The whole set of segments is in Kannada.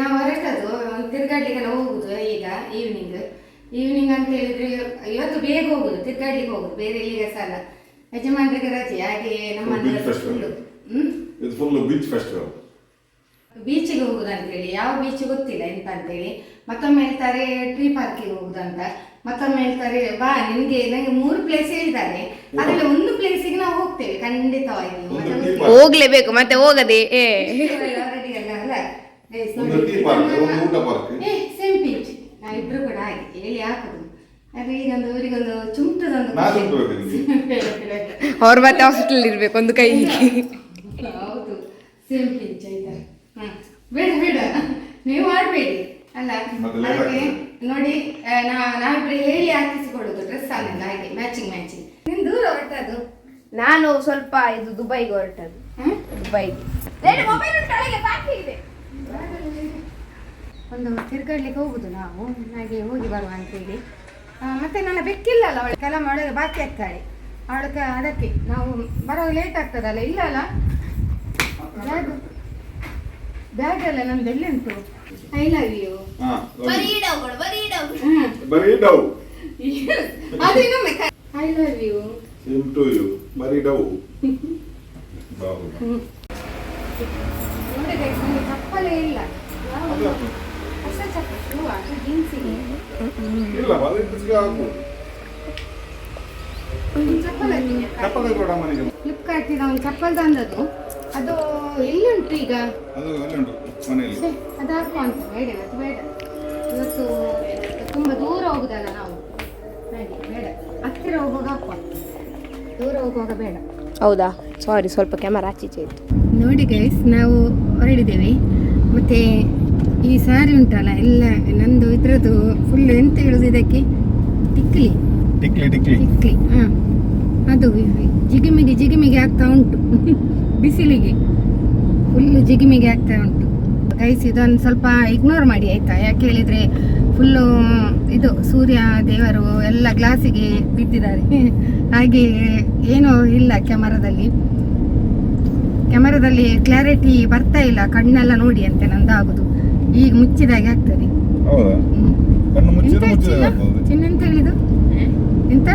ನಾವು ಹೊರಟದು ತಿರ್ಗಾಡ್ಲಿಕ್ಕೆಲ್ಲ ಹೋಗುದು ಈಗ ಈವ್ನಿಂಗ್ ಅಂತ ಹೇಳಿದ್ರೆ ಇವತ್ತು ಬೇಗ ಹೋಗುದು, ತಿರ್ಗಾಡ್ಲಿಕ್ಕೆ ಹೋಗುದು, ಬೇರೆ ಎಲ್ಲಿಗೆ ಸಹ ಅಲ್ಲ. ಯಜಮಾನ್ರಿಗೆ ರಜೆ, ಹಾಗೆ ಫುಲ್ ಬೀಚ್ ಫೆಸ್ಟಿವಲ್. ಬೀಚಿಗೆ ಹೋಗುದು ಅಂತೇಳಿ, ಯಾವ ಬೀಚ್ ಗೊತ್ತಿಲ್ಲ ಎಂತ ಅಂತೇಳಿ. ಮತ್ತೊಮ್ಮೆ ಹೇಳ್ತಾರೆ ಟ್ರೀ ಪಾರ್ಕಿಗೆ ಹೋಗುದಂತ, ಮತ್ತೊಮ್ಮೆ ಹೇಳ್ತಾರೆ ಬಾ ನಿನ್ಗೆ ನಂಗೆ 3 ಪ್ಲೇಸ್ ಹೇಳಿದ್ದಾರೆ, ಅದ್ರಲ್ಲಿ ಒಂದು ಪ್ಲೇಸಿಗೆ ನಾವು ಹೋಗ್ತೇವೆ ಖಂಡಿತವಾಗಿ. ಹೋಗ್ಲೇಬೇಕು, ಮತ್ತೆ ಹೋಗದೆ ಸೇಮ್ ಬೀಚ್ ನಾವಿಬ್ರು ಕೂಡ ಹಾಗೆ ಹೇಳಿ ಹಾಕುದು. ಅದು ಈಗೊಂದು ಇವರಿಗೊಂದು ಚುಂಟದೊಂದು ಅವ್ರ ಮತ್ತೆ ಹಾಸ್ಪಿಟಲ್ ಇರ್ಬೇಕು ಒಂದು ಕೈ. ಹೌದು, ಸೇಮ್ ಬೀಚ್ ಆಯ್ತಾ. ಬೇಡ ಬೇಡ ನೀವು ಮಾಡಬೇಡಿ ಅಲ್ಲ. ಹಾಗೆ ನೋಡಿ, ನಾವಿಬ್ರು ಹೇಳಿ ಹಾಕಿಸಿಕೊಳ್ಳುದು ಡ್ರೆಸ್ ಅನ್ನಲ್ಲ, ಹಾಗೆ ಮ್ಯಾಚಿಂಗ್. ನಿನ್ ದೂರ ಹೊರಟದು, ನಾನು ಸ್ವಲ್ಪ ಇದು ದುಬೈಗೆ ಹೊರಟದ್ದು. ದುಬೈಗೆ ಒಂದು ತಿರ್ಗಾಡ್ಲಿಕ್ಕೆ ಹೋಗುದು ನಾವು, ಹಾಗೆ ಹೋಗಿ ಬರುವ ಅಂತೇಳಿ. ಮತ್ತೆ ನನ್ನ ಬೆಕ್ಕಿಲ್ಲ ಅಲ್ಲ, ಅವಳು ಕೆಲ ಮಾಡೋದು ಬಾಕಿ ಆಗ್ತಾಳೆ ಅವಳಕ್ಕೆ, ಅದಕ್ಕೆ ನಾವು ಬರೋ ಲೇಟ್ ಆಗ್ತದಲ್ಲ. ಇಲ್ಲ ಅಲ್ಲ, ಬ್ಯಾಗ್ ಎಲ್ಲ ನಮ್ದು ಎಲ್ಲಿ ಉಂಟು? I love you. ಅದು ಇನ್ನೊಮ್ಮೆ I love you. Same to you. Bari dau. ನೋಡಿ ಗೈಸ್, ನನಗೆ ಚಪ್ಪಲೇ ಇಲ್ಲ. ಹೊಸ ಚಪ್ಪಲ್ ಶೂ ಅದು ಜೀನ್ಸಿಗೆ ಇಲ್ಲ, ಅದು ಡ್ರೆಸ್ಗೆ ಹಾಕು. ಚಪ್ಪಲ್ ಕೊಡ ಮನೆಗೆ. ಫ್ಲಿಪ್ಕಾರ್ಟಿನ ಒಂದು ಚಪ್ಪಲ್ ತಂದದ್ದು, ಅದು ಎಲ್ಲಿ ಉಂಟು ಈಗ? ಅದು ಎಲ್ಲಿ ಉಂಟು ಮನೆಯಲ್ಲಿ. ಅದು ಹಾಕುವ ಅಂತ ಬೇಡ, ಇವತ್ತು ಬೇಡ. ಇವತ್ತು ತುಂಬ ದೂರ ಹೋಗುದಲ್ಲ ನಾವು, ಹಾಗೆ ಬೇಡ. ಹತ್ತಿರ ಹೋಗುವಾಗ ಹಾಕುವ, ದೂರ ಹೋಗುವಾಗ ಬೇಡ. ಹೌದಾ, ಸಾರಿ, ಸ್ವಲ್ಪ ಕ್ಯಾಮರಾ ಆಚೀಚೆ ಇತ್ತು. ನೋಡಿ ಗೈಸ್, ನಾವು ಹೊರಡಿದ್ದೇವೆ. ಮತ್ತು ಈ ಸಾರಿ ಉಂಟಲ್ಲ, ಎಲ್ಲ ನಂದು ಇದ್ರದ್ದು ಫುಲ್ ಎಂತ ಹೇಳೋದು ಇದಕ್ಕೆ, ಟಿಕ್ಲಿ. ಹಾಂ, ಅದು ಜಿಗಿಮಿಗಿ ಆಗ್ತಾ ಉಂಟು ಬಿಸಿಲಿಗೆ, ಫುಲ್ಲು ಜಿಗಿಮಿಗಿ ಆಗ್ತಾ ಉಂಟು ಗೈಸ್. ಇದನ್ನು ಸ್ವಲ್ಪ ಇಗ್ನೋರ್ ಮಾಡಿ ಆಯಿತಾ, ಯಾಕೆ ಹೇಳಿದರೆ ಫುಲ್ಲು ಇದು ಸೂರ್ಯ ದೇವರು ಎಲ್ಲ ಗ್ಲಾಸಿಗೆ ಬಿದ್ದಿದ್ದಾರೆ. ಹಾಗೆ ಏನೂ ಇಲ್ಲ ಕ್ಯಾಮರಾದಲ್ಲಿ ಕ್ಲಾರಿಟಿ ಬರ್ತಾ ಇಲ್ಲ, ಕಣ್ಣೆಲ್ಲ ನೋಡಿ ಅಂತ ನಂದು ಆಗುದು. ಈಗ ಮುಚ್ಚಿದಾಗೆ ಆಗ್ತದೆ. ಚಿನ್ನ ಎಂತ ಹೇಳಿದು? ಎಂತ?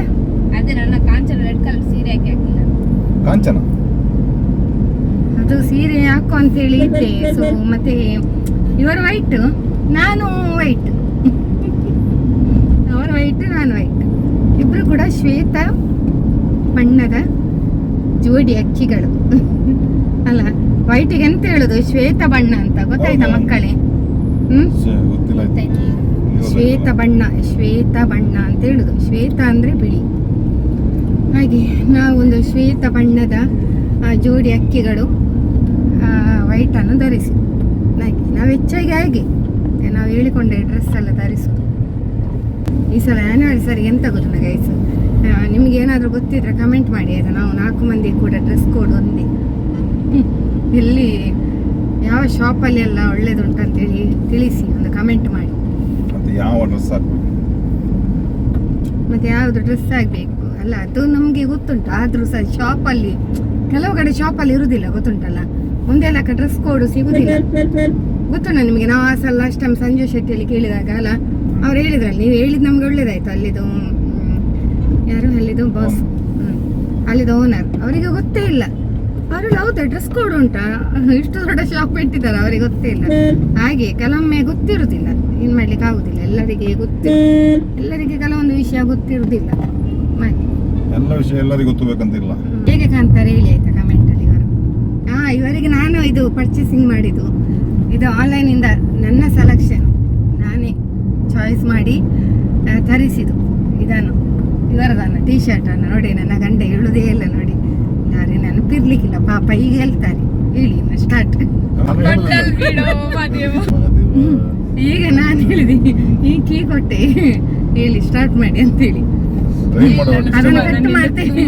ಅದೇ ನನ್ನ ಕಾಂಚನ ರೆಡ್ ಕಲರ್ ಸೀರೆ ಹಾಕಿ ಹಾಕಿಲ್ಲ. ಕಾಂಚನ ಅದು ಸೀರೆ ಹಾಕು ಅಂತೇಳಿ ಇದ್ದೆ. ಸೊ ಮತ್ತೆ ಇವರು ವೈಟ್, ನಾನು ವೈಟ್. ಅವರು ವೈಟ್, ನಾನು ವೈಟ್, ಇಬ್ರು ಕೂಡ ಶ್ವೇತ ಬಣ್ಣದ ಜೋಡಿ ಅಕ್ಕಿಗಳು ಅಲ್ಲ. ವೈಟಿಗೆ ಎಂತ ಹೇಳುದು, ಶ್ವೇತ ಬಣ್ಣ ಅಂತ ಗೊತ್ತಾಯ್ತಾ ಮಕ್ಕಳೇ? ಶ್ವೇತ ಬಣ್ಣ ಅಂತ ಹೇಳುದು. ಶ್ವೇತ ಅಂದ್ರೆ ಬಿಳಿ. ಹಾಗೆ ನಾವೊಂದು ಶ್ವೇತ ಬಣ್ಣದ ಜೋಡಿ ಅಕ್ಕಿಗಳು ವೈಟನ್ನು ಧರಿಸಿ. ಹಾಗೆ ನಾವು ಹೆಚ್ಚಾಗಿ ಹಾಗೆ ನಾವು ಹೇಳಿಕೊಂಡೆ ಡ್ರೆಸ್ ಎಲ್ಲ ಧರಿಸೋದು. ಈ ಸಲ ಆ್ಯನಿವರ್ಸರಿ ಎಂತ ಗೊತ್ತಿಲ್ಲ ಗೈಸ್, ನಿಮ್ಗೆ ಏನಾದರೂ ಗೊತ್ತಿದ್ರೆ ಕಮೆಂಟ್ ಮಾಡಿ ಆಯಿತಾ. ನಾವು 4 ಮಂದಿ ಕೂಡ ಡ್ರೆಸ್ ಕೋಡ್ ಒಂದೇ. ಎಲ್ಲಿ ಯಾವ ಶಾಪಲ್ಲಿ ಎಲ್ಲ ಒಳ್ಳೇದುಂಟಂತೇಳಿ ತಿಳಿಸಿ, ಒಂದು ಕಮೆಂಟ್ ಮಾಡಿ. ಮತ್ತೆ ಯಾವುದು ಡ್ರೆಸ್ ಆಗಬೇಕು ಅಲ್ಲ, ಅದು ನಮಗೆ ಗೊತ್ತುಂಟು. ಆದರೂ ಸಹ ಶಾಪಲ್ಲಿ, ಕೆಲವು ಕಡೆ ಶಾಪಲ್ಲಿ ಇರುವುದಿಲ್ಲ ಗೊತ್ತುಂಟಲ್ಲ, ಒಂದೆಲ್ಲ ಡ್ರೆಸ್ ಕೋಡ್ ಸಿಗುದಿಲ್ಲ. ಗೊತ್ತುಂಟ ನಿಮಗೆ? ನಾವು ಆ ಸಲ ಲಾಸ್ಟ್ ಟೈಮ್ ಸಂಜು ಶೆಟ್ಟಿಯಲ್ಲಿ ಕೇಳಿದಾಗ ಅಲ್ಲ, ಅವ್ರು ಹೇಳಿದ್ರಲ್ಲ, ನೀವು ಹೇಳಿದ್ದು ನಮ್ಗೆ ಒಳ್ಳೇದಾಯ್ತು. ಅಲ್ಲಿದು ಯಾರು, ಅಲ್ಲಿದು ಬಾಸ್, ಅಲ್ಲಿದು ಓನರ್, ಅವರಿಗೆ ಗೊತ್ತೇ ಇಲ್ಲ. ಅವರೆಲ್ಲ ಹೌದಾ ಡ್ರೆಸ್ ಕೋಡ್ ಉಂಟಾ, ಇಷ್ಟು ದೊಡ್ಡ ಶಾಪ್ ಇಟ್ಟಿದ್ದಾರೆ, ಅವರಿಗೆ ಗೊತ್ತೇ ಇಲ್ಲ. ಹಾಗೆ ಕೆಲವೊಮ್ಮೆ ಗೊತ್ತಿರುವುದಿಲ್ಲ, ಏನು ಮಾಡ್ಲಿಕ್ಕೆ ಆಗುದಿಲ್ಲ. ಎಲ್ಲರಿಗೆ ಕೆಲವೊಂದು ವಿಷಯ ಗೊತ್ತಿರುವುದಿಲ್ಲ. ಎಲ್ಲ ವಿಷಯ ಎಲ್ಲರಿಗೂ ಗೊತ್ತಬೇಕಂತಿಲ್ಲ. ಹೇಗೆ ಕಾಣ್ತಾರೆ ಹೇಳಿ ಆಯ್ತಾ ಕಮೆಂಟಲ್ಲಿ. ಇವರಿಗೆ ನಾನು ಇದು ಪರ್ಚೇಸಿಂಗ್ ಮಾಡಿದ್ದು, ಇದು ಆನ್ಲೈನಿಂದ ನನ್ನ ಸೆಲೆಕ್ಷನ್, ನಾನೇ ಚಾಯ್ಸ್ ಮಾಡಿ ತರಿಸಿದ್ದು ಇದನ್ನು, ಇವರದನ್ನು ಟೀ ಶರ್ಟನ್ನು. ನೋಡಿ ನನ್ನ ಗಂಡ ಹೇಳುವುದೇ ಇಲ್ಲ ನೋಡಿ, ಯಾರೇ ನೆನಪಿರ್ಲಿಕ್ಕಿಲ್ಲ ಪಾಪ. ಈಗ ಹೇಳ್ತಾರೆ, ಹೇಳಿ ಸ್ಟಾರ್ಟ್. ಈಗ ನಾನು ಹೇಳಿದೆ, ಈ ಕೀ ಕೊಟ್ಟೆ, ಹೇಳಿ ಸ್ಟಾರ್ಟ್ ಮಾಡಿ ಅಂತೇಳಿ. ಅದನ್ನು ಕಟ್ ಮಾಡ್ತೇನೆ.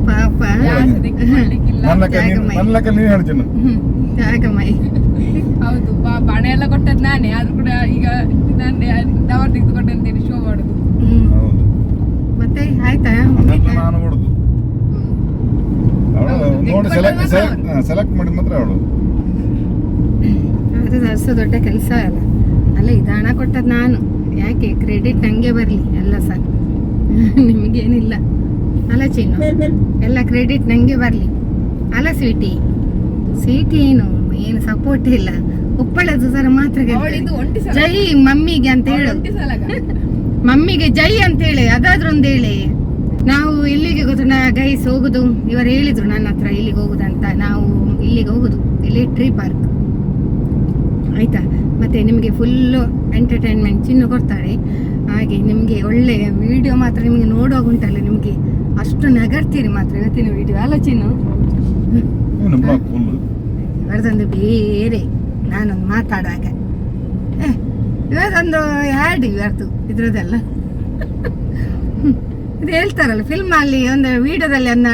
ಪಾಪ ಜಾಗಮೈ. ಹೌದು ಪಾಪ, ಹಣ ಎಲ್ಲ ಕೊಟ್ಟದ್ ನಾನೇ, ಆದ್ರೂ ಕೂಡ ಈಗ ನಾನೇ ಡವರ್ ತೆಗೆದು ಕೊಟ್ಟೆ ಅಂತೇಳಿ ಶೋ ಮಾಡುದು. ಮತ್ತೆ ಆಯ್ತಾ? ನಾನು ಕೊಡುದು ನೋಡಿ ಸೆಲೆಕ್ಟ್ ಮಾಡಿ ಮಾತ್ರ ಅವಳು ಅದು ಅಷ್ಟು ದೊಡ್ಡ ಕೆಲಸ ಅಲ್ಲ. ಅಲ್ಲ ಇದು ಹಣ ಕೊಟ್ಟದ್ದು ನಾನು, ಯಾಕೆ ಕ್ರೆಡಿಟ್ ನನಗೆ ಬರಲಿ ಎಲ್ಲ ಸಹ. ನಿಮಗೇನಿಲ್ಲ ಅಲ್ಲ ಚಿನ್ನು, ಎಲ್ಲ ಕ್ರೆಡಿಟ್ ನನಗೆ ಬರಲಿ ಅಲ್ಲ ಸ್ವೀಟಿ. ಸ್ವೀಟಿ ಏನು ಸಪೋರ್ಟ್ ಇಲ್ಲ, ಉಪ್ಪಳದು ಸರ ಮಾತ್ರ ಗೆಲ್ತಾರೆ. ಅವಳಿದು ಒಂಟಿ ಸಲ ಜೈ ಮಮ್ಮಿಗೆ ಅಂತ ಹೇಳು, ಒಂಟಿ ಸಲಗ ಮಮ್ಮಿಗೆ ಜೈ ಅಂತ ಹೇಳಿ, ಅದಾದ್ರೂ ಒಂದು ಹೇಳಿ. ನಾವು ಇಲ್ಲಿಗೆ ಗೊತ್ತು ಗೈಸ್ ಹೋಗುದು, ಇವರು ಹೇಳಿದ್ರು ನನ್ನ ಹತ್ರ ಇಲ್ಲಿಗೆ ಹೋಗುದಂತ. ನಾವು ಇಲ್ಲಿಗೆ ಹೋಗುದು, ಇಲ್ಲಿ ಟ್ರೀ ಪಾರ್ಕ್ ಆಯ್ತಾ. ಮತ್ತೆ ನಿಮಗೆ ಫುಲ್ಲು ಎಂಟರ್ಟೈನ್ಮೆಂಟ್ ಚಿನ್ನು ಕೊಡ್ತಾರೆ. ಹಾಗೆ ನಿಮಗೆ ಒಳ್ಳೆ ವಿಡಿಯೋ ಮಾತ್ರ ನಿಮಗೆ ನೋಡುವಾಗ ಉಂಟಲ್ಲ, ನಿಮಗೆ ಅಷ್ಟು ನಗರ್ತೀರಿ ಮಾತ್ರ ಇವತ್ತಿನ ವಿಡಿಯೋ ಅಲ್ಲ ಚಿನ್ನು. ಇವರದೊಂದು ಬೇರೆ, ನಾನೊಂದು ಮಾತಾಡುವಾಗ ಇವರದೊಂದು ಹ್ಯಾಡ್ ಇವರದು ಇದ್ರದ್ದೆಲ್ಲ ಇದು ಹೇಳ್ತಾರಲ್ಲ ಫಿಲ್ಮ್ ಅಲ್ಲಿ ಒಂದು ವಿಡಿಯೋದಲ್ಲಿ ಒಂದು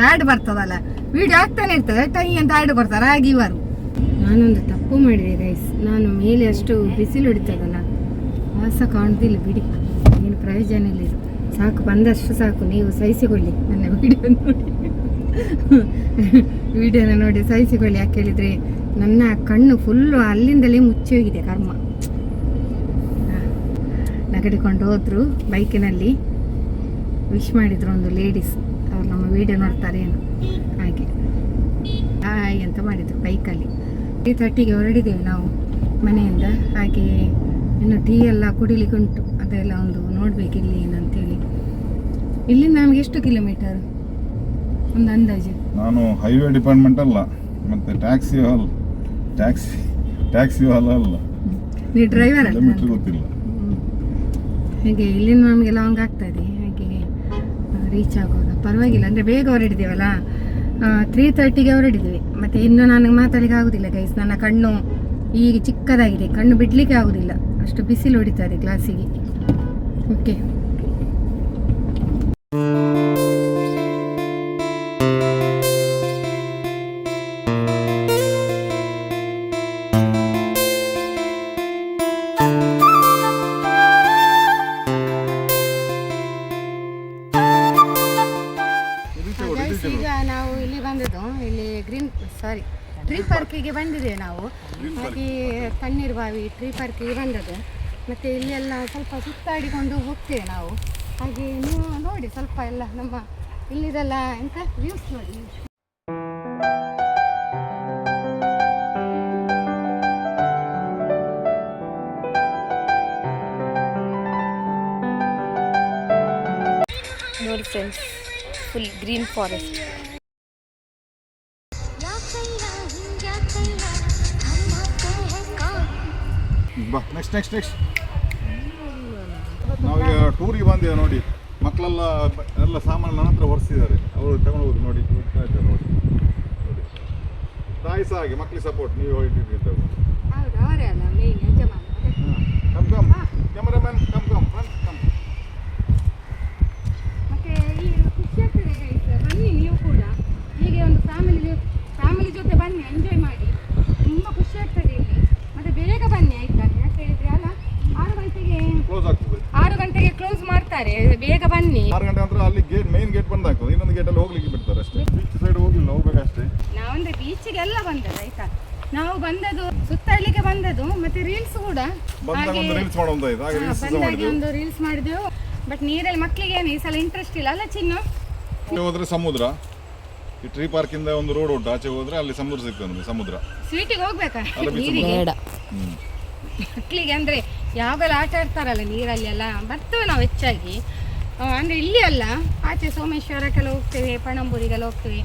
ಹ್ಯಾಡ್ ಬರ್ತದಲ್ಲ, ವಿಡಿಯೋ ಆಗ್ತಾನೆ ಇರ್ತದೆ, ಟೈ ಅಂತ ಹ್ಯಾಡ್ ಬರ್ತಾರೆ. ಹಾಗೆ ಇವರು ನಾನೊಂದು ತಪ್ಪು ಮಾಡಿದೆ ಗೈಸ್. ನಾನು ಮೇಲೆ ಅಷ್ಟು ಬಿಸಿಲು ಹಿಡಿತದಲ್ಲ, ವಾಸ ಕಾಣುದಿಲ್ಲ ಬಿಡಿ, ಏನು ಪ್ರಯೋಜನ ಇಲ್ಲ ಇದು. ಸಾಕು, ಬಂದಷ್ಟು ಸಾಕು, ನೀವು ಸಹಿಸಿಕೊಳ್ಳಿ ನನ್ನ ವಿಡಿಯೋನ ನೋಡಿ ಸಹಿಸಿಕೊಳ್ಳಿ. ಯಾಕೆ ಹೇಳಿದರೆ ನನ್ನ ಕಣ್ಣು ಫುಲ್ಲು ಅಲ್ಲಿಂದಲೇ ಮುಚ್ಚಿ ಹೋಗಿದೆ ಕರ್ಮ. ನಗಡಿಕೊಂಡು ಹೋದ್ರು ಬೈಕಿನಲ್ಲಿ, ವಿಶ್ ಮಾಡಿದ್ರು ಒಂದು ಲೇಡೀಸ್, ಅವ್ರು ನಮ್ಮ ವಿಡಿಯೋ ನೋಡ್ತಾರೆ ಏನು ಹಾಗೆ ಹಾಯ್ ಅಂತ ಮಾಡಿದ್ರು ಬೈಕಲ್ಲಿ. 3:30ಗೆ ಹೊರಡಿದ್ದೇವೆ ನಾವು ಮನೆಯಿಂದ. ಹಾಗೆ ಇನ್ನು ಟೀ ಎಲ್ಲ ಕುಡಿಲಿಕ್ಕೆ ಉಂಟು, ಅದೆಲ್ಲ ಒಂದು ನೋಡ್ಬೇಕು ಇಲ್ಲಿ ಏನಂತೇಳಿ. ಇಲ್ಲಿಂದ ನಮಗೆ ಎಷ್ಟು ಕಿಲೋಮೀಟರ್ ಒಂದು ಅಂದಾಜು? ನಾನು ಹೈವೇ ಡಿಪಾರ್ಟ್ಮೆಂಟ್ ಅಲ್ಲ, ಮತ್ತೆ ಟ್ಯಾಕ್ಸಿ ಹಾಲ್ ಅಲ್ಲ, ನೀವು ಡ್ರೈವರ್ ಅಲ್ಲ. ಕಿಲೋಮೀಟರ್ ಗೊತ್ತಿಲ್ಲ. ಹಾಗೆ ಇಲ್ಲಿಂದ ನಮಗೆ ಲಾಂಗ್ ಆಗ್ತದೆ. ಹಾಗೆ ರೀಚ್ ಆಗುವಾಗ ಪರವಾಗಿಲ್ಲ, ಅಂದರೆ ಬೇಗ ಹೊರಡಿದ್ದೇವಲ್ಲ. 3:30ಗೆ ಹೊರಡಿದ್ವಿ. ಮತ್ತು ಇನ್ನು ನನಗೆ ಮಾತಾಡಲಿಕ್ಕೆ ಆಗೋದಿಲ್ಲ ಗೈಸ್, ನನ್ನ ಕಣ್ಣು ಈಗ ಚಿಕ್ಕದಾಗಿದೆ, ಕಣ್ಣು ಬಿಡಲಿಕ್ಕೆ ಆಗೋದಿಲ್ಲ, ಅಷ್ಟು ಬಿಸಿಲು ಹೊಡಿತದೆ ಗ್ಲಾಸಿಗೆ. ಓಕೆ, ಈಗ ನಾವು ಇಲ್ಲಿ ಬಂದದ್ದು, ಇಲ್ಲಿ ಟ್ರೀ ಪಾರ್ಕಿಗೆ ಬಂದಿದ್ದೇವೆ ನಾವು. ಹಾಗೆ ತಣ್ಣೀರು ಬಾವಿ ಟ್ರೀ ಪಾರ್ಕಿಗೆ ಬಂದದ್ದು. ಮತ್ತು ಇಲ್ಲೆಲ್ಲ ಸ್ವಲ್ಪ ಸುತ್ತಾಡಿಕೊಂಡು ಹೋಗ್ತೇವೆ ನಾವು. ಹಾಗೆ ನೀವು ನೋಡಿ ಸ್ವಲ್ಪ ಎಲ್ಲ ನಮ್ಮ ಇಲ್ಲಿದೆಲ್ಲ ಎಂತ ವ್ಯೂಸ್ ನೋಡಿ. ನೋಡಿ ಫ್ರೆಂಡ್ಸ್, ಫುಲ್ ಗ್ರೀನ್ ಫಾರೆಸ್ಟ್. ಬಾ ನೆಕ್ಸ್ಟ್ ನಾವೀಗ ಟೂರಿಗೆ ಬಂದೇವೆ ನೋಡಿ. ಮಕ್ಕಳೆಲ್ಲ ಎಲ್ಲ ಸಾಮಾನು ನನ್ನ ಹತ್ರ ಹೊರಿಸಿದ್ದಾರೆ, ಅವರು ತಗೊಂಡು ಹೋಗಿ ನೋಡಿ. ನೋಡಿ ತಾಯಿ ಸಹ ಹಾಗೆ ಮಕ್ಕಳಿಗೆ ಸಪೋರ್ಟ್, ನೀವು ಹೊರಟಿದ್ರಿ ಅಂತ. ಹೌದು, ಅವರೇ ಅಲ್ಲ ಮೇನ್ ಯಜಮಾನ. Come cameraman come. ಮತ್ತೆ ಈ ಖುಷಿ ಆಗ್ತದೆ ಗೈಸ್, ಬನ್ನಿ ನೀವು ಕೂಡ ಹೀಗೆ ಒಂದು ಫ್ಯಾಮಿಲಿ ಜೊತೆ ಬನ್ನಿ, ಎಂಜಾಯ್ ಮಾಡಿ, ತುಂಬ ಖುಷಿ ಆಗ್ತದೆ ಇಲ್ಲಿ. ಮತ್ತೆ ಬೇಗ ಬನ್ನಿ ಆಯ್ತಾ, ಯಾಕೆ ಹೇಳಿದ್ರೆ ಅಲ್ಲ 6 ಗಂಟೆಗೆ ಕ್ಲೋಸ್ ಆಗ್ತದೆ. 6 ಗಂಟೆಗೆ ಕ್ಲೋಸ್ ಮಾಡ್ತಾರೆ, ಬೇಗ ಬನ್ನಿ. 6 ಗಂಟೆ ಅಂದ್ರೆ ಅಲ್ಲಿ ಮೇನ್ ಗೇಟ್ ಬಂದ್ ಆಗ್ತದೆ, ಇನ್ನೊಂದು ಗೇಟಲ್ಲಿ ಹೋಗ್ಲಿಕ್ಕೆ ಬಿಡ್ತಾರೆ ಅಷ್ಟೇ. ಬೀಚ್ ಸೈಡ್ ಹೋಗಿಲ್ಲ, ಹೋಗ್ಬೇಕಷ್ಟೇ. ನಾವಂದ್ರೆ ಬೀಚಿಗೆಲ್ಲ ಬಂದದ್ದು ಆಯ್ತಾ, ನಾವು ಬಂದದ್ದು ಸುತ್ತಾಡ್ಲಿಕ್ಕೆ ಬಂದದ್ದು. ಮತ್ತೆ ರೀಲ್ಸ್ ಕೂಡ ಬಂದಾಗ ಒಂದು ರೀಲ್ಸ್ ಮಾಡೋದು ಆಯ್ತು, ಹಾಗೆ ರೀಲ್ಸ್ ಬಂದಾಗೆ ಮಾಡಿದ್ವಿ. ಒಂದು ರೀಲ್ಸ್ ಮಾಡಿದೆವು. ಬಟ್ ನೀರಲ್ಲಿ ಮಕ್ಕಳಿಗೆ ಏನು ಈ ಸಲ ಇಂಟ್ರೆಸ್ಟ್ ಇಲ್ಲ ಅಲ್ಲ ಚಿನ್ನು? ಹೋದ್ರೆ ಸಮುದ್ರ, ಈ ಟ್ರೀ ಪಾರ್ಕ್ ಇಂದ ಒಂದು ರೋಡ್ ಉಂಟು, ಆಚೆ ಹೋದ್ರೆ ಅಲ್ಲಿ ಸಮುದ್ರ ಸಿಗ್ತದೆ ನಮಗೆ. ಸಮುದ್ರ ಸ್ವೀಟಿಗೆ ಹೋಗ್ಬೇಕಾ ಅಲ್ಲ, beach ನೀರಿಗೆ? ಹ್ಮ್. ಮಕ್ಕಳಿಗೆ ಅಂದ್ರೆ ಯಾವಾಗಲೂ ಆಟ ಆಡ್ತಾರಲ್ಲ ನೀರಲ್ಲಿ ಎಲ್ಲ, ಬರ್ತೇವೆ ನಾವು ಹೆಚ್ಚಾಗಿ. ಅಂದ್ರೆ ಇಲ್ಲಿ ಅಲ್ಲ, ಆಚೆ ಸೋಮೇಶ್ವರಕ್ಕೆಲ್ಲ ಹೋಗ್ತೇವೆ, ಪಣಂಬೂರಿಗೆಲ್ಲ ಹೋಗ್ತೇವೆ.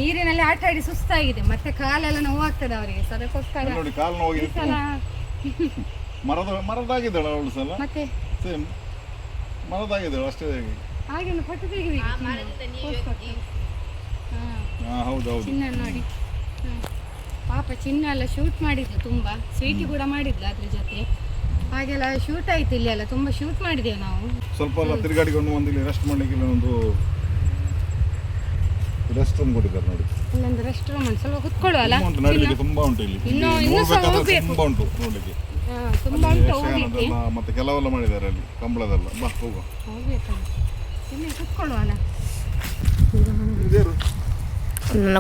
ನೀರಿನಲ್ಲಿ ಆಟ ಆಡಿ ಸುಸ್ತಾಗಿದೆ, ಮತ್ತೆ ಕಾಲೆಲ್ಲ ನೋವಾಗ್ತದೆ ಅವರಿಗೆ. ಸೊ ಅದಕ್ಕೋಸ್ಕರ ನೋಡಿ ಕಾಲು ನೋವು ಈ ಸಲ ಮರದಾಗಿದ್ದಾಳೆ ಅವಳು ಸಲ. ಮತ್ತೆ ಸೇಮ್ ಮರದಾಗಿದ್ದಾಳೆ ಅಷ್ಟೇ. ಹಾಗೆ ಒಂದು ಫೋಟೋ ತೆಗಿಬೇಕು. ಹಾ ಹೌದು. ಚಿನ್ನ ನೋಡಿ, ಪಾಪ ಚಿನ್ನ ಎಲ್ಲ ಶೂಟ್ ಮಾಡಿದ್ಲು ತುಂಬ, ಸ್ವೀಟಿ ಕೂಡ ಮಾಡಿದ್ಲು ಅದ್ರ ಜೊತೆ. ಹಾಗೆಲ್ಲ ಶೂಟ್ ಆಯ್ತು ಇಲ್ಲಿ ಎಲ್ಲ, ತುಂಬ ಶೂಟ್ ಮಾಡಿದ್ದೇವೆ ನಾವು. ಸ್ವಲ್ಪ ಎಲ್ಲ ತಿರುಗಾಡಿಕೊಂಡು ಒಂದು ಇಲ್ಲಿ ರೆಸ್ಟ್ ಮಾಡ್ಲಿಕ್ಕೆ ಒಂದು ರೆಸ್ಟ್ ರೂಮ್ ಕೊಟ್ಟಿದ್ದಾರೆ ನೋಡಿ. ಇಲ್ಲೊಂದು ರೆಸ್ಟ್ ರೂಮ್ ಅಂತ ಸ್ವಲ್ಪ ಕುತ್ಕೊಳ್ಳುವಲ್ಲ, ನಡೀಲಿಕ್ಕೆ ತುಂಬಾ ಉಂಟು ಇಲ್ಲಿ. ಇನ್ನೂ ಸಹ ಹೋಗ್ಬೇಕು. ತುಂಬಾ ಉಂಟು ನೋಡ್ಲಿಕ್ಕೆ, ತುಂಬಾ ಉಂಟು ಹೋಗ್ಲಿಕ್ಕೆ. ಮತ್ತೆ ಕೆಲವೆಲ್ಲ ಮಾಡಿದ್ದಾರೆ ಅಲ್ಲಿ ಕಂಬಳದೆಲ್ಲ. ಬಾ ಹೋಗುವ, ಹೋಗ್ಬೇಕಲ್ಲ, ಇಲ್ಲಿ ಕುತ್ಕೊಳ್ಳುವಲ್ಲ. ಇದೇರು ನನ್ನ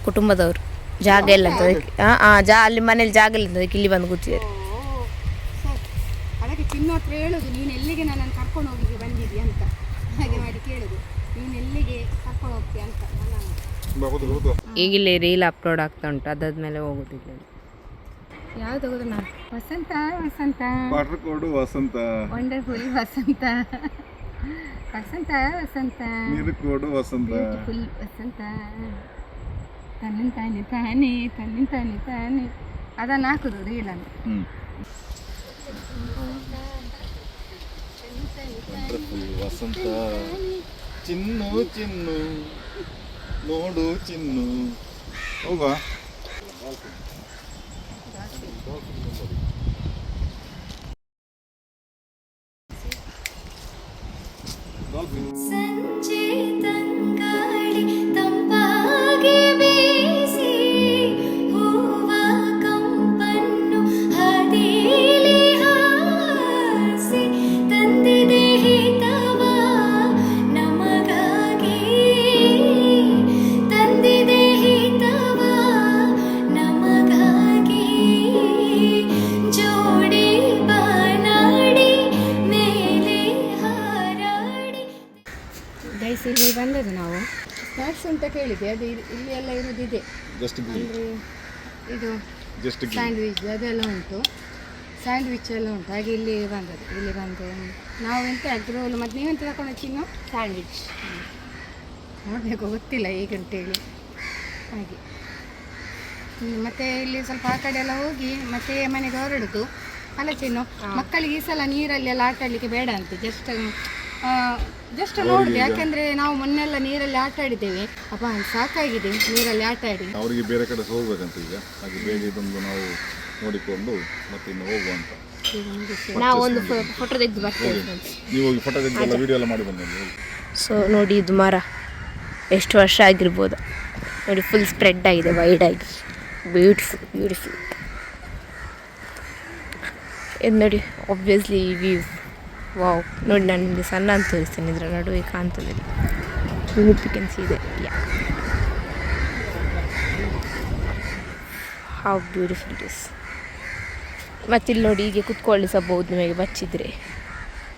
ಕುಟುಂಬದವರು. ಜಾಗ ಇಲ್ಲ ಅಂತ ಅದಕ್ಕೆ ಅಲ್ಲಿ ಮನೇಲಿ ಜಾಗ ಇಲ್ಲ ಅಂತ ಅದಕ್ಕೆ ಇಲ್ಲಿ ಬಂದು ಕೂತಿದ್ದಾರೆ. ಅದಕ್ಕೆ ಚಿನ್ನ ಹತ್ರ ಹೇಳೋದು, ನೀನು ಎಲ್ಲಿಗೆ ನನ್ನನ್ನು ಕರ್ಕೊಂಡು ಹೋಗಿ ಬಂದಿದ್ದಿ ಅಂತ, ಹಾಗೆ ಮಾಡಿ ಕೇಳೋದು, ನೀನು ಎಲ್ಲಿಗೆ ಕರ್ಕೊಂಡು ಹೋಗ್ತೀಯ ಅಂತ. ಈಗಿಲ್ಲಿ ರೀಲ್ ಅಪ್ಲೋಡ್ ಆಗ್ತಾ ಉಂಟು, ಅದಾದ್ಮೇಲೆ ಹೋಗೋದಿಲ್ಲ. ಯಾವ್ದು ಹೋಗೋದು ನಾನು? ವಸಂತ ವಸಂತ ಕೊಡು ವಸಂತ, ವಂಡರ್ಫುಲ್ ವಸಂತ, ವಸಂತ ವಸಂತ, ಕೊಡು ವಸಂತ, ಬ್ಯೂಟಿಫುಲ್ ವಸಂತ, ತನ್ನಿಂತಾನೆ ತಾನೇ ತನ್ನಿಂತಾನೆ ತಾನೇ, ಅದನ್ನು ಹಾಕುದು ರೀಲನ್ನು. ವಸಂತ ಚಿನ್ನು ಚಿನ್ನು ನೋಡು ಚಿನ್ನು. ಹೋಗುವ ಸಂಜೆ ತಂಗಾಳಿ ತಂಪಾಗಿ ಬೀಸಿ ಹೂವ ಕಂಪನ್ನು ಹದಿಲಿ ಹಾಸಿ ತಂದಿದೆ ಹಿತವ ನಮಗಾಗಿ, ತಂದಿದೆ ಹಿತವ ನಮಗಾಗಿ, ಜೋಡಿ ಬಾನಾಡಿ ಮೇಲೆ ಹಾರಾಡಿ. ಗೈಸ್, ಇಲ್ಲಿ ಬಂದದ್ದು ನಾವು ಸ್ನ್ಯಾಕ್ಸ್ ಅಂತ ಕೇಳಿದೆ, ಅದು ಇಲ್ಲಿ ಎಲ್ಲ ಇರೋದಿದೆ. ಅಂದರೆ ಇದು ಸ್ಯಾಂಡ್ವಿಚ್ ಅದೆಲ್ಲ ಉಂಟು, ಸ್ಯಾಂಡ್ವಿಚ್ ಎಲ್ಲ ಉಂಟು. ಹಾಗೆ ಇಲ್ಲಿ ಬಂದದ್ದು. ಇಲ್ಲಿ ಬಂದು ನಾವು ಎಂತ ಎಗ್ ರೋಲ್, ಮತ್ತು ನೀವೆಂತ ತಗೊಂಡು ಚಿನ್ನು? ಸ್ಯಾಂಡ್ವಿಚ್. ನೋಡಬೇಕು, ಗೊತ್ತಿಲ್ಲ ಹೇಗಂತೇಳಿ. ಹಾಗೆ ಮತ್ತು ಇಲ್ಲಿ ಸ್ವಲ್ಪ ಆ ಕಡೆ ಎಲ್ಲ ಹೋಗಿ ಮತ್ತೆ ಮನೆಗೆ ಹೊರಡುದು ಅಲ್ಲ ಚಿನ್ನು. ಮಕ್ಕಳಿಗೆ ಈ ಸಲ ನೀರಲ್ಲಿ ಎಲ್ಲ ಆಟ ಆಡಲಿಕ್ಕೆ ಬೇಡ ಅಂತ ಜಸ್ಟ್ ನೋಡಿದೆ, ಯಾಕಂದರೆ ನಾವು ಮೊನ್ನೆಲ್ಲ ನೀರಲ್ಲಿ ಆಟ ಆಡಿದ್ದೇವೆ. ಅಪ್ಪ ಸಾಕಾಗಿದೆ ನೀರಲ್ಲಿ ಆಟ ಆಡಿ. ಅವರಿಗೆ ಬೇರೆ ಕಡೆ ಹೋಗ್ಬೇಕಂತ ಈಗ, ಹಾಗೆ ಬೇಗ ಇದೊಂದು ನಾವು ನೋಡಿಕೊಂಡು ಮತ್ತೆ ಇನ್ನು ಹೋಗುವ ಅಂತ. ನಾವು ಒಂದು ಫೋಟೋ ತೆಗೆದು ಬರ್ತೇವೆ. ನೀವು ಹೋಗಿ ಫೋಟೋ ತೆಗೆದು ವಿಡಿಯೋ ಎಲ್ಲ ಮಾಡಿ ಬಂದಲ್ಲಿ. ಸೊ ನೋಡಿ, ಇದು ಮರ ಎಷ್ಟು ವರ್ಷ ಆಗಿರ್ಬೋದು ನೋಡಿ, ಫುಲ್ ಸ್ಪ್ರೆಡ್ ಆಗಿದೆ ವೈಡ್ ಆಗಿ. Beautiful beautiful. ಇದು ನೋಡಿ, ಆಬ್ವಿಯಸ್ಲಿ ವ್ಯೂ. ವಾವ್, ನೋಡಿ ನಾನು ನಿಮಗೆ ಸಣ್ಣ ಅಂತ ತೋರಿಸ್ತೇನೆ, ಇದರ ನಡುವೆ ಕಾಣ್ತದೆ. ಯು ಕ್ಯಾನ್ ಸಿ ಇದೆ. How beautiful it is. ಮತ್ತಿಲ್ಲಿ ನೋಡಿ, ಹೀಗೆ ಕುತ್ಕೊಳ್ಳಿ ಸಹಬಹುದು ನಿಮಗೆ ಬಚ್ಚಿದ್ರೆ.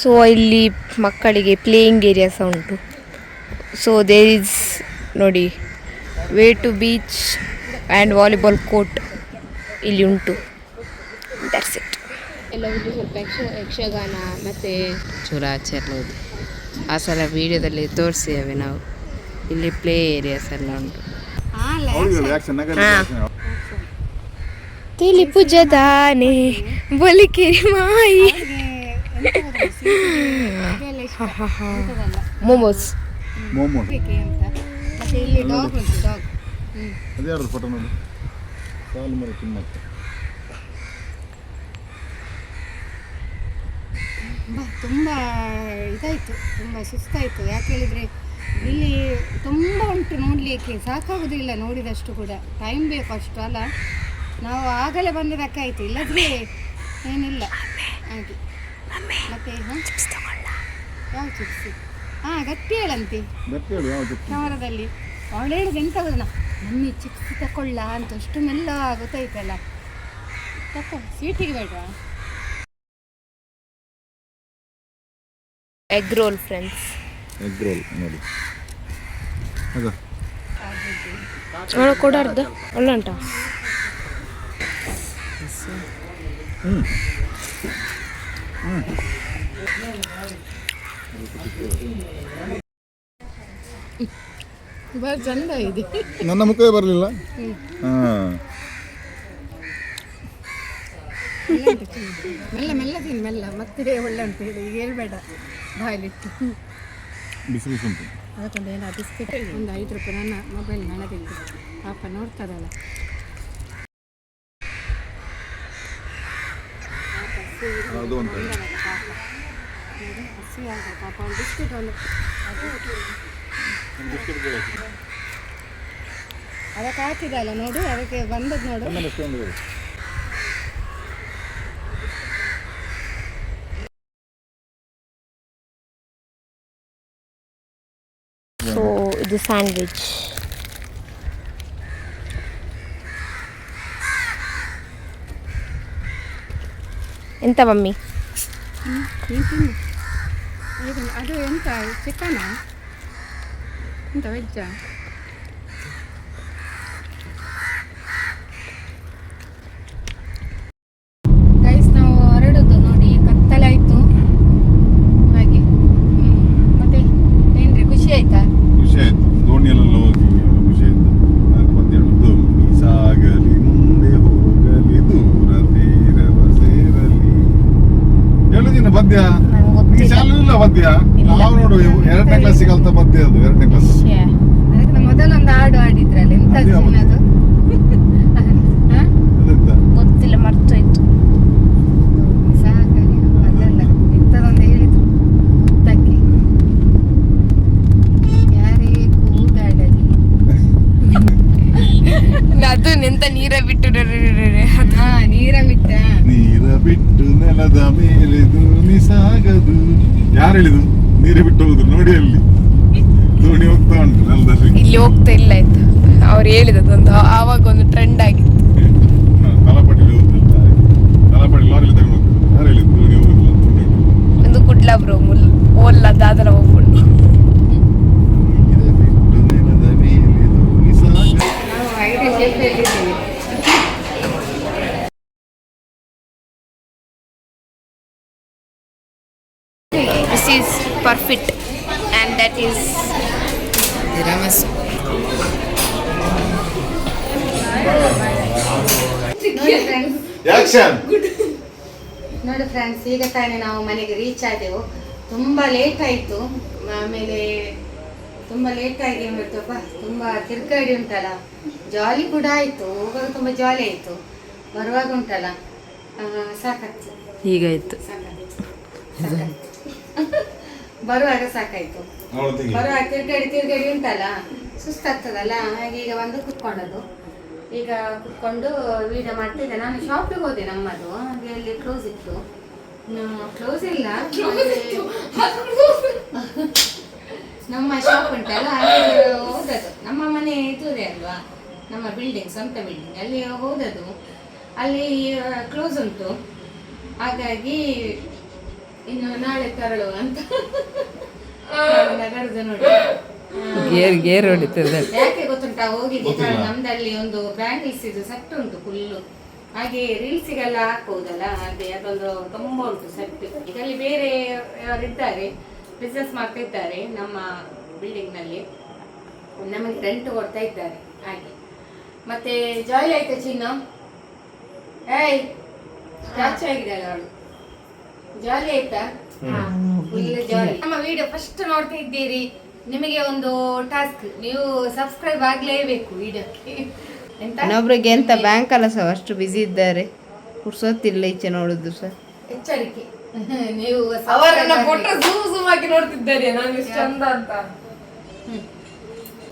ಸೊ ಇಲ್ಲಿ ಮಕ್ಕಳಿಗೆ ಪ್ಲೇಯಿಂಗ್ ಏರಿಯಾ ಸಹ ಉಂಟು. ಸೊ ದೇರ್ ಈಸ್ ನೋಡಿ, way to beach and volleyball court ಇಲ್ಲಿ ಉಂಟು. That's it. ಎಲ್ಲ ಒಂದು ಸ್ವಲ್ಪ ಯಕ್ಷಗಾನ ಮತ್ತು ಚೂರಾಚರ್ಲೋದು ಆ ಸಲ ವೀಡಿಯೋದಲ್ಲಿ ತೋರಿಸಿದ್ದೇವೆ ನಾವು. ಇಲ್ಲಿ ಪ್ಲೇ ಏರಿಯಾಸ್ ಎಲ್ಲ ಉಂಟು. ತಿಳಿ ಪೂಜದಾನೆ ಬೊಲಿಕೆರಿ ಮಾಯಿ, ಮೋಮೋಸ್ ಮತ್ತೆ ಇಲ್ಲಿ ಡಾಗ್ ಉಂಟು, ಡಾಗ್. ಅದ್ಯಾರು ಫೋಟೋ ನೋಡಿ, ಸಾಲು ಮರ ತಿನ್ನಕ್ಕೆ. ತುಂಬ ಇದಾಯಿತು, ತುಂಬ ಸುಸ್ತಾಯಿತು. ಯಾಕೆ ಹೇಳಿದರೆ ಇಲ್ಲಿ ತುಂಬ ಉಂಟು ನೋಡಲಿಕ್ಕೆ, ಸಾಕಾಗೋದಿಲ್ಲ ನೋಡಿದಷ್ಟು ಕೂಡ. ಟೈಮ್ ಬೇಕು ಅಷ್ಟು ಅಲ್ಲ, ನಾವು ಆಗಲೇ ಬಂದದಕ್ಕಾಯಿತು, ಇಲ್ಲದ್ರೆ ಏನಿಲ್ಲ ಹಾಗೆ. ಮತ್ತೆ ಯಾವ ಚಿಪ್ಸ್? ಗಟ್ಟಿ ಹೇಳಂತೆ ಕ್ಯಾಮರಾದಲ್ಲಿ. ಅವಳು ಹೇಳಿದ ಎಂತ ಗೊತ್ತಾ, ಮಮ್ಮಿ ಚಿಪ್ಸ್ ತಗೊಳ್ಳ ಅಂತ. ಅಷ್ಟು ಮೆಲ್ಲ ಗೊತ್ತಾಯ್ತಲ್ಲ, ತಕ್ಕ ಸ್ವೀಟಿಗೆ ಬೇಡ. Egg roll friends, egg roll ನೋಡಿ. ನೋಡ ಕೊಡಾರ್ದು ಒಳ್ಳೆ ಉಂಟ. ಚಂದ ಇದೆ. ನನ್ನ ಮುಖವೇ ಬರಲಿಲ್ಲ. ಮೆಲ್ಲ ಮೆಲ್ಲ ತಿನ್ನು, ಮೆಲ್ಲ. ಮತ್ತೆ ಒಳ್ಳೆ ಉಂಟು ಹೇಳಿ, ಈಗ ಹೇಳ್ಬೇಡ ಬಾಯಲ್ಲಿಟ್ಟು. ಬಿಸಿ ಬಿಸಿ ಉಂಟು. ಅದಕ್ಕೊಂದು ಏನೋ ಬಿಸ್ಕೆಟ್ ಒಂದು 5 ರೂಪಾಯಿ ನನ್ನ ಮೊಬೈಲ್ ಹಣದಿಂದ ಪಾಪ ನೋಡ್ತಾರಲ್ಲ. ಅದು ಅಂತ ಹಸಿ ಆಗ ಪಾಪ ಒಂದು ಬಿಸ್ಕೆಟ್ ಒಂದು ಅದಕ್ಕೆ ಹಾಕಿದಲ್ಲ ನೋಡು, ಅದಕ್ಕೆ ಬಂದದ್ದು ನೋಡು. ಸೊ ಇದು ಸ್ಯಾಂಡ್ವಿಚ್. ಎಂತ ಮಮ್ಮಿ? ಅದು ಎಂತ ಚಿಕನಾ ಎಂತ ವೆಜ್ಜಾ? ಗೈಸ್ ನಾವು ಹೊರಡುದು ನೋಡಿ, ಕತ್ತಲಾಯ್ತು ಹಾಗೆ. ಮತ್ತೆ ಏನ್ರಿ ಖುಷಿ ಆಯ್ತಾ? ಖುಷಿ ಆಯ್ತು, ದೋಣಿಯಲ್ಲೆಲ್ಲ ಹೋಗಿ ಖುಷಿ ಆಯ್ತು. ನಾನು ಮತ್ತೆ ಹೇಳುದು, ಸಾಗಲಿ ಮುಂದೆ ಹೋಗಲಿ ದೂರ ತೀರವ ಸೇರಲಿ. ಹೇಳುದಿನ ಪದ್ಯ ಈ ಶಾಲೆಲ್ಲ ಪದ್ಯ ನಾವು ನೋಡು 2ನೇ ಕ್ಲಾಸಿಗೆ ಕಲ್ತ ಪದ್ಯ ಅದು. 2ನೇ ಕ್ಲಾಸ್ ಅದಕ್ಕೆ ಮೊದಲೊಂದು ಹಾಡು ಆಡಿದ್ರಲ್ಲ, ಎಂತ ಅದೇ scene ಅದು? ಹ? ಅದೆಂತ ಗೊತ್ತಿಲ್ಲ, ಮರ್ತೋಯ್ತು. ಸಾಕಲಿ ಅದಲ್ಲ, ಇಂಥದೊಂದು ಹೇಳಿದ್ರು ಮುತ್ತಕ್ಕೆ ಯಾರೇ ಕೂಗಾಡಲಿ. ಅದು ನಿಂತ ನೀರ ಬಿಟ್ಟು ಹಾ, ನೀರ ಬಿಟ್ಟ. ನೀರ ಬಿಟ್ಟು ನೆಲದ ಮೇಲೆ ದೋಣಿ ಸಾಗದು. ಯಾರು ಹೇಳಿದು ನೀರು ಬಿಟ್ಟು ಹೋಗುದು? ನೋಡಿ ಅಲ್ಲಿ ದೋಣಿ ಹೋಗ್ತಾ ಉಂಟು ನೆಲದಲ್ಲಿ. ಇಲ್ಲಿ ಹೋಗ್ತಾ ಇಲ್ಲ ಆಯ್ತಾ, ಅವ್ರು ಹೇಳಿದದೊಂದು ಆವಾಗ ಒಂದು ಟ್ರೆಂಡ್ ಆಗಿತ್ತು. ತಲಪಡಿ ಹೋಗುದಿಲ್ಲ, ತಲಪಡಿ ಲಾರಿಲಿ ತಗೊಂಡು ಹೋಗ್ತದೆ. ಯಾರು ಹೇಳಿದ್ದು ದೋಣಿ ಹೋಗುದಿಲ್ಲ ಅಂತ ನೋಡಿ. ಒಂದು ಕುಡ್ಲ ಬ್ರೋ ಓಲ್ಲ ದಾದರ ಹೋಗ್ಕೊಂಡು ನೀರ ಬಿಟ್ಟು ನೆಲದ ಮೇಲೆ ದೋಣಿ ಸಾಗದು. ನಾವು ಐಡಿಯಾ ಶೇಪಲ್ಲಿದ್ದೀವಿ. This is perfect and that is tiramisu. ನೋಡಿ ಫ್ರೆಂಡ್ಸ್, ಆಕ್ಷನ್. ನೋಡಿ ಫ್ರೆಂಡ್ಸ್, ಈಗ ತಾನೇ ನಾವು ಮನೆಗೆ ರೀಚ್ ಆದೆವು. ತುಂಬ ಲೇಟ್ ಆಯಿತು. ಆಮೇಲೆ ತುಂಬ ಲೇಟಾಗಿ ಏನ್ಬಿಡ್ತಪ್ಪ, ತುಂಬ ತಿರ್ಗಾಡಿ ಉಂಟಲ್ಲ, ಜಾಲಿ ಕೂಡ ಆಯಿತು. ಹೋಗುವಾಗ ತುಂಬ ಜಾಲಿ ಆಯಿತು, ಬರುವಾಗ ಉಂಟಲ್ಲ ಸಾಕಾಯ್ತು. ಹೀಗಾಯ್ತು. ಬರುವಾಗ ಸಾಕಾಯ್ತು. ಅವಳು ತೆಗಿ. ಬರುವಾಗ ತಿರ್ಗಾಡಿ ಉಂಟಲ್ಲ, ಸುಸ್ತಾಗ್ತದಲ್ಲ. ಹಾಗೆ ಈಗ ಬಂದು ಕುತ್ಕೊಂಡದ್ದು. ಈಗ ಕುತ್ಕೊಂಡು ವಿಡಿಯೋ ಮಾಡ್ತಿದ್ದೆ. ನಾನು ಶಾಪಿಗೆ ಹೋದೆ, ನಮ್ಮದು ಹಾಗೆ ಅಲ್ಲಿ ಕ್ಲೋಸ್ ಇತ್ತು. ಕ್ಲೋಸ್ ಇಲ್ಲ, ನಮ್ಮ ಶಾಪ್ ಉಂಟಲ್ಲ ಅಲ್ಲಿ ಹೋದದ್ದು. ನಮ್ಮ ಮನೆ ದೂರ ಅಲ್ವಾ, ನಮ್ಮ ಬಿಲ್ಡಿಂಗ್, ಸ್ವಂತ ಬಿಲ್ಡಿಂಗ್, ಅಲ್ಲಿ ಹೋದದ್ದು. ಅಲ್ಲಿ ಕ್ಲೋಸ್ ಉಂಟು, ಹಾಗಾಗಿ ಇನ್ನು ನಾಳೆ ತರಳು ಅಂತ ನಗರದು ನೋಡಿ. ಗೇರ್ ಹೊಡಿತದೆ. ಯಾಕೆ ಗೊತ್ತುಂಟಾ, ಹೋಗಿದ್ದೆ ನಮ್ದಲ್ಲಿ ಒಂದು ಬ್ಯಾಂಗಲ್ಸ್ ಇದು ಸೆಟ್ ಉಂಟು ಫುಲ್ಲು. ಹಾಗೆ ರೀಲ್ಸಿಗೆಲ್ಲ ಹಾಕ್ಬೋದಲ್ಲ, ಅದೇ ಅದೊಂದು ತುಂಬ ಉಂಟು ಸೆಟ್. ಇದರಲ್ಲಿ ಬೇರೆ ಇದ್ದಾರೆ, ಬಿಸ್ನೆಸ್ ಮಾಡ್ತಾ ಇದ್ದಾರೆ ನಮ್ಮ ಬಿಲ್ಡಿಂಗ್ ನಲ್ಲಿ, ನಮಗೆ ರೆಂಟ್ ಕೊಡ್ತಾ ಇದ್ದಾರೆ ಹಾಗೆ. ಮತ್ತೆ ಜಾಲಿ ಆಯ್ತಾ ಚಿನ್ನು? ಏಯ್ ಸ್ಕ್ರಾಚ್ ಆಗಿದೆ ಅಲ್ಲ ಅವಳು. ಜಾಲಿ ಆಯ್ತಾ? Full jolly. ನಮ್ಮ ವಿಡಿಯೋ ಫಸ್ಟ್ ನೋಡ್ತಾ ಇದ್ದೀರಿ, ನಿಮಗೆ ಒಂದು ಟಾಸ್ಕ್, ನೀವು ಸಬ್ಸ್ಕ್ರೈಬ್ ಆಗ್ಲೇಬೇಕು ವಿಡಿಯೋಕ್ಕೆ. ಎಂತ ಇನ್ನೊಬ್ರಿಗೆ ಎಂತ ಬ್ಯಾಂಕ್ ಅಲ್ಲ ಸರ್, ಅಷ್ಟು ಬಿಸಿ ಇದ್ದಾರೆ, ಪುರ್ಸೊತ್ತಿಲ್ಲ ಈಚೆ ನೋಡುದು ಸರ್. ಎಚ್ಚರಿಕೆ, ನೀವು ಅವರನ್ನ ಫೋಟೋ ಝೂಮ್ ಆಗಿ ನೋಡ್ತಿದ್ದಾರೆ, ನಾನು ಇಷ್ಟು ಚಂದ ಅಂತ.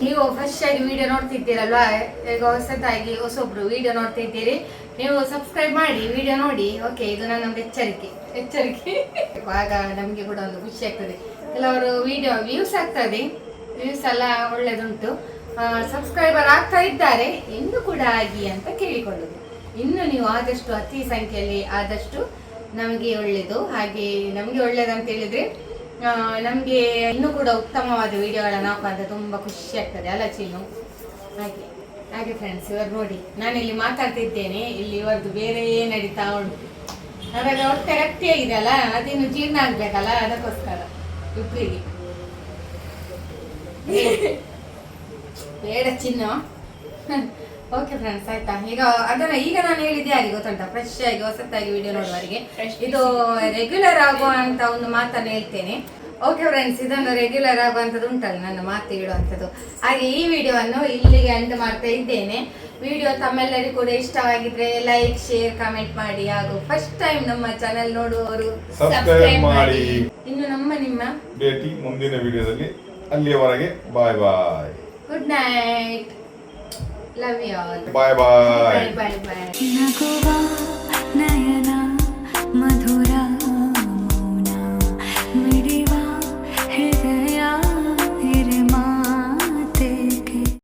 ನೀವು ಫ್ರೆಶ್ ಆಗಿ ವಿಡಿಯೋ ನೋಡ್ತಿದ್ದೀರಲ್ವಾ, ಈಗ ಹೊಸದಾಗಿ ಹೊಸೊಬ್ರು ವಿಡಿಯೋ ನೋಡ್ತಾ ಇದ್ದೀರಿ, ನೀವು ಸಬ್ಸ್ಕ್ರೈಬ್ ಮಾಡಿ ವಿಡಿಯೋ ನೋಡಿ. ಓಕೆ, ಇದು ನನ್ನೊಂದು ಎಚ್ಚರಿಕೆ. ಆಗ ನಮಗೆ ಕೂಡ ಒಂದು ಖುಷಿ ಆಗ್ತದೆ. ಕೆಲವರು ವಿಡಿಯೋ ವ್ಯೂಸ್ ಆಗ್ತದೆ, ವ್ಯೂಸ್ ಎಲ್ಲ ಒಳ್ಳೇದುಂಟು, ಸಬ್ಸ್ಕ್ರೈಬರ್ ಆಗ್ತಾ ಇದ್ದಾರೆ, ಇನ್ನು ಕೂಡ ಆಗಿ ಅಂತ ಕೇಳಿಕೊಳ್ಳುದು. ಇನ್ನು ನೀವು ಆದಷ್ಟು ಅತಿ ಸಂಖ್ಯೆಯಲ್ಲಿ ಆದಷ್ಟು ನಮಗೆ ಒಳ್ಳೇದು. ಹಾಗೆ ನಮಗೆ ಒಳ್ಳೇದಂತ ಹೇಳಿದ್ರೆ ನಮಗೆ ಇನ್ನೂ ಕೂಡ ಉತ್ತಮವಾದ ವಿಡಿಯೋಗಳನ್ನು ಹಾಕುವಂತ ತುಂಬ ಖುಷಿ ಆಗ್ತದೆ ಅಲ್ಲ ಚೀನು? ಹಾಗೆ ಹಾಗೆ ಫ್ರೆಂಡ್ಸ್, ಇವರು ನೋಡಿ, ನಾನಿಲ್ಲಿ ಮಾತಾಡ್ತಿದ್ದೇನೆ, ಇಲ್ಲಿ ಇವರದ್ದು ಬೇರೆ ನಡೀತಾ ಉಂಟು. ಅವಾಗ ಹೊಟ್ಟೆ ಗಟ್ಟಿಯಾಗಿದೆ ಅಲ್ಲ, ಅದಿನ್ನು ಜೀರ್ಣ ಆಗ್ಬೇಕಲ್ಲ, ಅದಕ್ಕೋಸ್ಕರ ಇಬ್ಬರಿಗೆ ಬೇಡ ಚಿನ್ನು. ಓಕೆ ಫ್ರೆಂಡ್ಸ್, ಆಯ್ತಾ? ಈಗ ನಾನು ಹೇಳಿದ್ದೆ ಯಾರಿಗೆ ಗೊತ್ತುಂಟ, ಫ್ರೆಶ್ ಆಗಿ ಹೊಸತಾಗಿ ವಿಡಿಯೋ ನೋಡುವವರಿಗೆ ಇದು ರೆಗ್ಯುಲರ್ ಆಗುವಂತ ಒಂದು ಮಾತನ್ನು ಹೇಳ್ತೇನೆ. ಓಕೆ ಫ್ರೆಂಡ್ಸ್, ಇದನ್ನು ರೆಗ್ಯುಲರ್ ಆಗುವಂಥದ್ದು ಉಂಟಲ್ಲ ನನ್ನ ಮಾತು ಹೇಳುವಂಥದ್ದು. ಹಾಗೆ ಈ ವಿಡಿಯೋವನ್ನು ಇಲ್ಲಿಗೆ ಎಂಡ್ ಮಾಡ್ತಾ ಇದ್ದೇನೆ. ವಿಡಿಯೋ ತಮ್ಮೆಲ್ಲರಿಗೂ ಕೂಡ ಇಷ್ಟವಾಗಿದ್ರೆ ಲೈಕ್, ಶೇರ್, ಕಮೆಂಟ್ ಮಾಡಿ. ಹಾಗೂ ಫಸ್ಟ್ ಟೈಮ್ ನಮ್ಮ ಚಾನೆಲ್ ನೋಡುವವರು ಸಬ್ಸ್ಕ್ರೈಬ್ ಮಾಡಿ. ಇನ್ನು ನಿಮ್ಮ ಭೇಟಿ ಮುಂದಿನ ವಿಡಿಯೋದಲ್ಲಿ. ಅಲ್ಲಿಯವರೆಗೆ bye bye. Good night, love you all. Bye bye. Bye bye. ನಗುವ